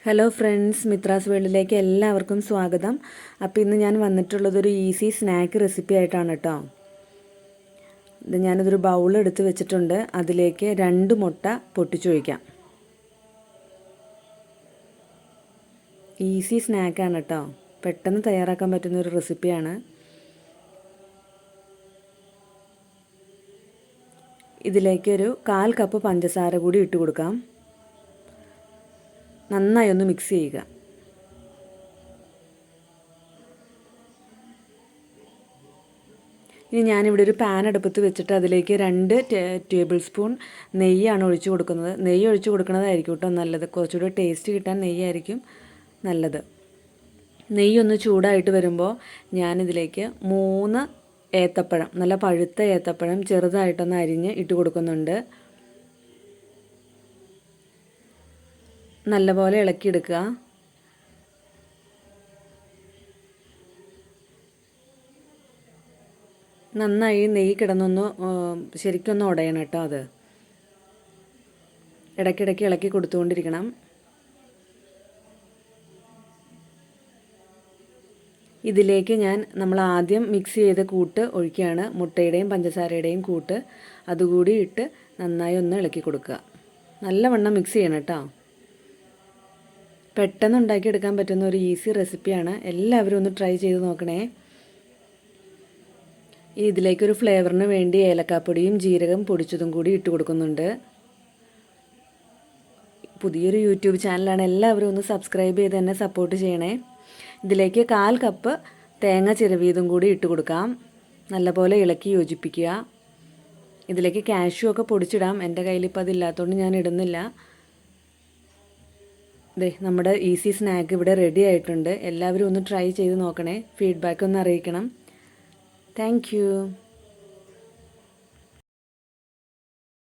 Hello friends, Mitra's വേൾഡിലേക്ക് എല്ലാവർക്കും സ്വാഗതം. അപ്പോൾ ഇന്ന് ഞാൻ വന്നിട്ടുള്ളതൊരു ഈസി സ്നാക്ക് റെസിപ്പി ആയിട്ടാണ് കേട്ടോ. ഇത് ഞാനിതൊരു ബൗൾ എടുത്ത് വെച്ചിട്ടുണ്ട്. അതിലേക്ക് 2 മുട്ട പൊട്ടിച്ചൊഴിക്കാം. ഈസി സ്നാക്കാണ് കേട്ടോ, പെട്ടെന്ന് തയ്യാറാക്കാൻ പറ്റുന്ന ഒരു റെസിപ്പിയാണ്. ഇതിലേക്കൊരു 1/4 കപ്പ് പഞ്ചസാര കൂടി ഇട്ട് കൊടുക്കാം. നന്നായി ഒന്ന് മിക്സ് ചെയ്യുക. ഇനി ഞാനിവിടെ ഒരു പാൻ അടുപ്പത്ത് വെച്ചിട്ട് അതിലേക്ക് 2 ടേബിൾ സ്പൂൺ നെയ്യാണ് ഒഴിച്ചു കൊടുക്കുന്നത്. നെയ്യ് ഒഴിച്ചു കൊടുക്കുന്നതായിരിക്കും കേട്ടോ നല്ലത്. കുറച്ചുകൂടി ടേസ്റ്റ് കിട്ടാൻ നെയ്യായിരിക്കും നല്ലത്. നെയ്യൊന്ന് ചൂടായിട്ട് വരുമ്പോൾ ഞാനിതിലേക്ക് 3 ഏത്തപ്പഴം, നല്ല പഴുത്ത ഏത്തപ്പഴം ചെറുതായിട്ടൊന്ന് അരിഞ്ഞ് ഇട്ട് കൊടുക്കുന്നുണ്ട്. നല്ലപോലെ ഇളക്കിയെടുക്കുക. നന്നായി നെയ്യ് കിടന്നൊന്ന് ശരിക്കൊന്ന് ഉടയണം കേട്ടോ. അത് ഇടയ്ക്കിടയ്ക്ക് ഇളക്കി കൊടുത്തുകൊണ്ടിരിക്കണം. ഇതിലേക്ക് നമ്മൾ ആദ്യം മിക്സ് ചെയ്ത കൂട്ട് ഒഴിക്കുകയാണ്. മുട്ടയുടെയും പഞ്ചസാരയുടെയും കൂട്ട് അതുകൂടി ഇട്ട് നന്നായി ഒന്ന് ഇളക്കി കൊടുക്കുക. നല്ലവണ്ണം മിക്സ് ചെയ്യണം കേട്ടോ. പെട്ടെന്ന് ഉണ്ടാക്കിയെടുക്കാൻ പറ്റുന്ന ഒരു ഈസി റെസിപ്പിയാണ്. എല്ലാവരും ഒന്ന് ട്രൈ ചെയ്ത് നോക്കണേ. ഇതിലേക്കൊരു ഫ്ലേവറിന് വേണ്ടി ഏലക്കാപ്പൊടിയും ജീരകം പൊടിച്ചതും കൂടി ഇട്ട് കൊടുക്കുന്നുണ്ട്. പുതിയൊരു യൂട്യൂബ് ചാനലാണ്, എല്ലാവരും ഒന്ന് സബ്സ്ക്രൈബ് ചെയ്ത് തന്നെ സപ്പോർട്ട് ചെയ്യണേ. ഇതിലേക്ക് 1/4 കപ്പ് തേങ്ങ ചിരവിയതും കൂടി ഇട്ട് കൊടുക്കാം. നല്ലപോലെ ഇളക്കി യോജിപ്പിക്കുക. ഇതിലേക്ക് കാഷ്യൂ ഒക്കെ പൊടിച്ചിടാം. എൻ്റെ കയ്യിലിപ്പോൾ അതില്ലാത്തതുകൊണ്ട് ഞാൻ ഇടുന്നില്ല. നമ്മുടെ ഈസി സ്നാക്ക് ഇവിടെ റെഡി ആയിട്ടുണ്ട്. എല്ലാവരും ഒന്ന് ട്രൈ ചെയ്ത് നോക്കണേ. ഫീഡ്ബാക്ക് ഒന്ന് അറിയിക്കണം. താങ്ക്